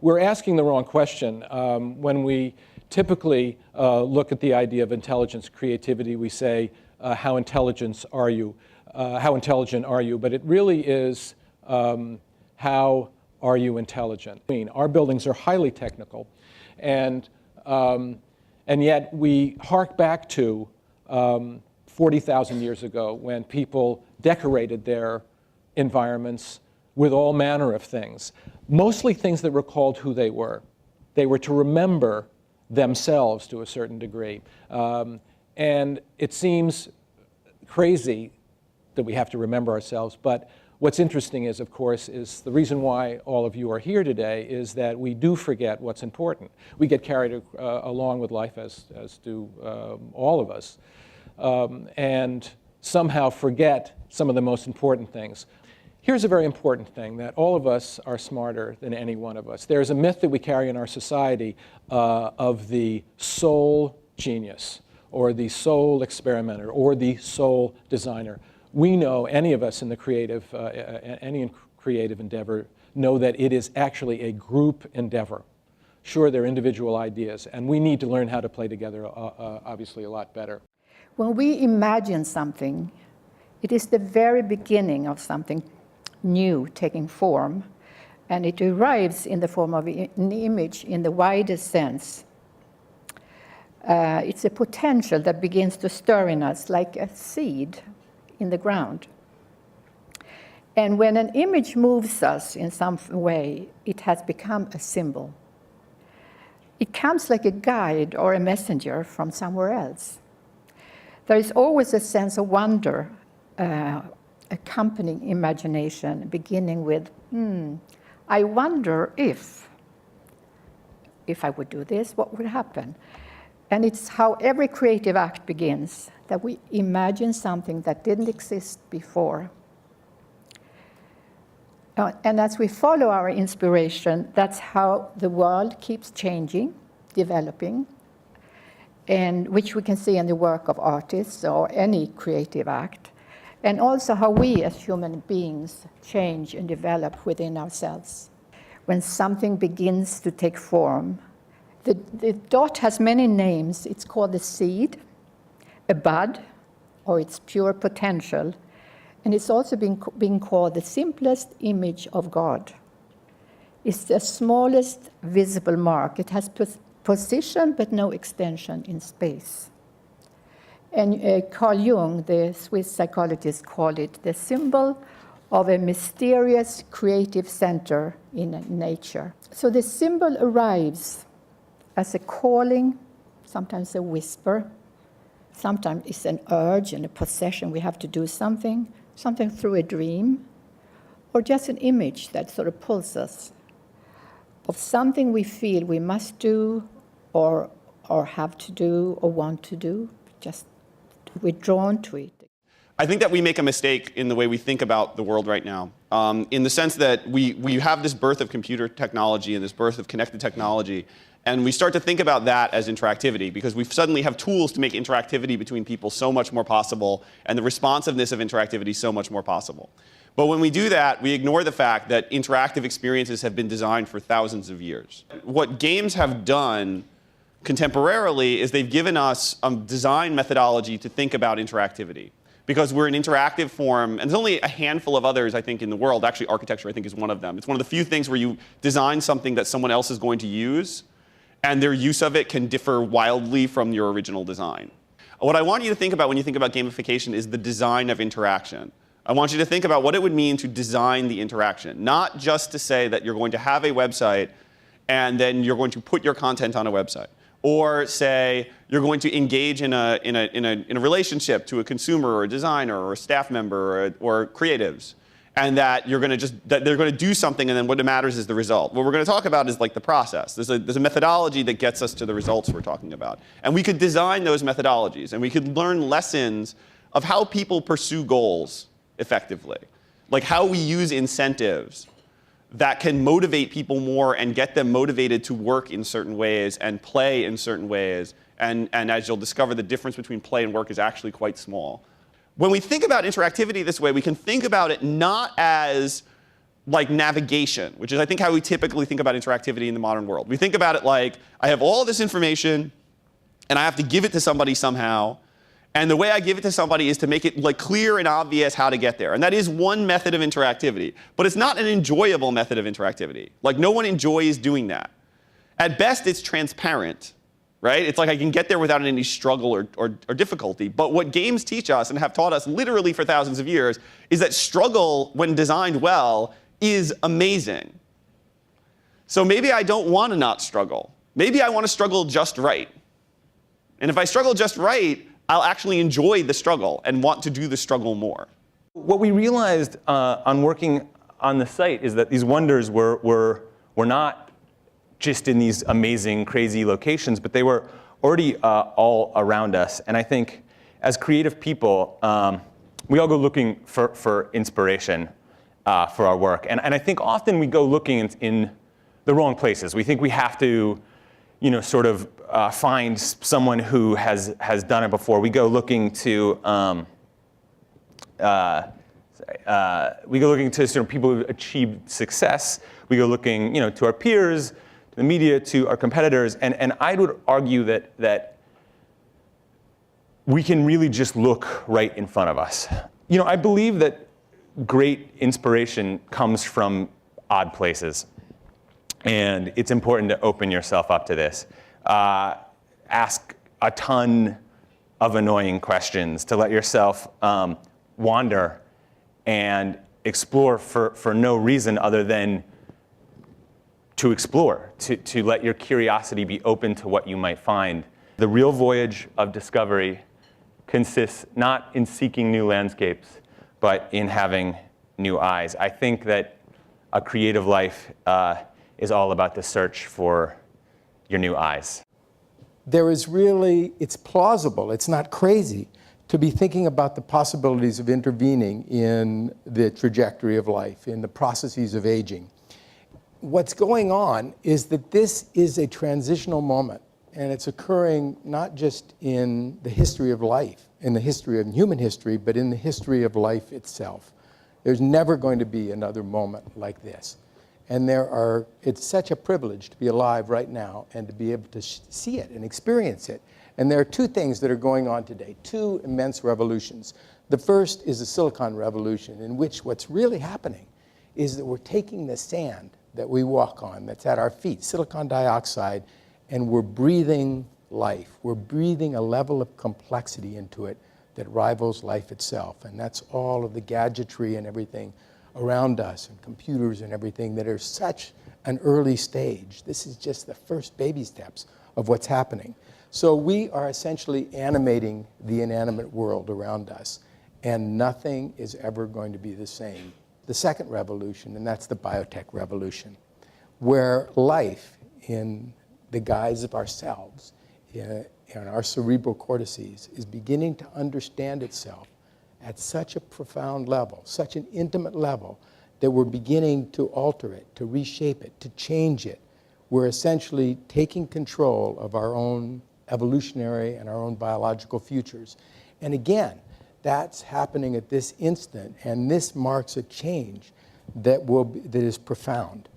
we're asking the wrong question. When we typically look at the idea of intelligence, creativity, we say, how intelligent are you? But it really is, how are you intelligent? I mean, our buildings are highly technical, and yet we hark back to 40,000 years ago when people decorated their environments with all manner of things, mostly things that recalled who they were. They were to remember themselves to a certain degree. And it seems crazy that we have to remember ourselves, but what's interesting is, of course, is the reason why all of you are here today is that we do forget what's important. We get carried along with life, as do all of us, and somehow forget some of the most important things. Here's a very important thing, that all of us are smarter than any one of us. There's a myth that we carry in our society of the sole genius, or the sole experimenter, or the sole designer. We know, any of us in the any creative endeavor, know that it is actually a group endeavor. Sure, they're individual ideas, and we need to learn how to play together, obviously, a lot better. When we imagine something, it is the very beginning of something new taking form, and it arrives in the form of an image in the widest sense. It's a potential that begins to stir in us like a seed in the ground. And when an image moves us in some way, it has become a symbol. It comes like a guide or a messenger from somewhere else. There is always a sense of wonder accompanying imagination, beginning with, I wonder if I would do this, what would happen? And it's how every creative act begins, that we imagine something that didn't exist before. And as we follow our inspiration, that's how the world keeps changing, developing, and which we can see in the work of artists or any creative act, and also how we as human beings change and develop within ourselves. When something begins to take form, the dot has many names. It's called the seed, a bud, or its pure potential. And it's also being called the simplest image of God. It's the smallest visible mark. It has position but no extension in space. And Carl Jung, the Swiss psychologist, called it the symbol of a mysterious creative center in nature. So the symbol arrives as a calling, sometimes a whisper, sometimes it's an urge and a possession, we have to do something through a dream, or just an image that sort of pulls us of something we feel we must do, or have to do, or want to do, just we're drawn to it. I think that we make a mistake in the way we think about the world right now, in the sense that we have this birth of computer technology and this birth of connected technology, and we start to think about that as interactivity because we suddenly have tools to make interactivity between people so much more possible and the responsiveness of interactivity so much more possible. But when we do that, we ignore the fact that interactive experiences have been designed for thousands of years. What games have done contemporarily is they've given us a design methodology to think about interactivity. Because we're an interactive form, and there's only a handful of others, I think, in the world. Actually, architecture, I think, is one of them. It's one of the few things where you design something that someone else is going to use, and their use of it can differ wildly from your original design. What I want you to think about when you think about gamification is the design of interaction. I want you to think about what it would mean to design the interaction, not just to say that you're going to have a website and then you're going to put your content on a website. Or say you're going to engage in a relationship to a consumer or a designer or a staff member or creatives, and that you're going to that they're going to do something, and then what matters is the result. What we're going to talk about is like the process. There's a methodology that gets us to the results we're talking about, and we could design those methodologies, and we could learn lessons of how people pursue goals effectively, like how we use incentives that can motivate people more and get them motivated to work in certain ways and play in certain ways. And as you'll discover, the difference between play and work is actually quite small. When we think about interactivity this way, we can think about it not as like navigation, which is I think how we typically think about interactivity in the modern world. We think about it like, I have all this information and I have to give it to somebody somehow. And the way I give it to somebody is to make it like clear and obvious how to get there. And that is one method of interactivity. But it's not an enjoyable method of interactivity. Like no one enjoys doing that. At best, it's transparent, right? It's like I can get there without any struggle or difficulty. But what games teach us and have taught us literally for thousands of years is that struggle, when designed well, is amazing. So maybe I don't want to not struggle. Maybe I want to struggle just right. And if I struggle just right, I'll actually enjoy the struggle and want to do the struggle more. What we realized on working on the site is that these wonders were not just in these amazing, crazy locations, but they were already all around us. And I think as creative people, we all go looking for inspiration for our work. And I think often we go looking in the wrong places. We think we have to, sort of find someone who has done it before. We go looking to sort of people who've achieved success. We go looking, to our peers, to the media, to our competitors. And I would argue that we can really just look right in front of us. I believe that great inspiration comes from odd places. And it's important to open yourself up to this. Ask a ton of annoying questions, to let yourself wander and explore for no reason other than to explore, to let your curiosity be open to what you might find. The real voyage of discovery consists not in seeking new landscapes, but in having new eyes. I think that a creative life is all about the search for your new eyes. There is really, it's plausible, it's not crazy, to be thinking about the possibilities of intervening in the trajectory of life, in the processes of aging. What's going on is that this is a transitional moment, and it's occurring not just in the history of life, in the history of human history, but in the history of life itself. There's never going to be another moment like this. And it's such a privilege to be alive right now and to be able to see it and experience it. And there are two things that are going on today, two immense revolutions. The first is the Silicon Revolution, in which what's really happening is that we're taking the sand that we walk on, that's at our feet, silicon dioxide, and we're breathing life. We're breathing a level of complexity into it that rivals life itself. And that's all of the gadgetry and everything around us, and computers and everything that are such an early stage. This is just the first baby steps of what's happening. So we are essentially animating the inanimate world around us, and nothing is ever going to be the same. The second revolution, and that's the biotech revolution, where life in the guise of ourselves, in our cerebral cortices, is beginning to understand itself at such a profound level, such an intimate level, that we're beginning to alter it, to reshape it, to change it. We're essentially taking control of our own evolutionary and our own biological futures. And again, that's happening at this instant, and this marks a change that is profound.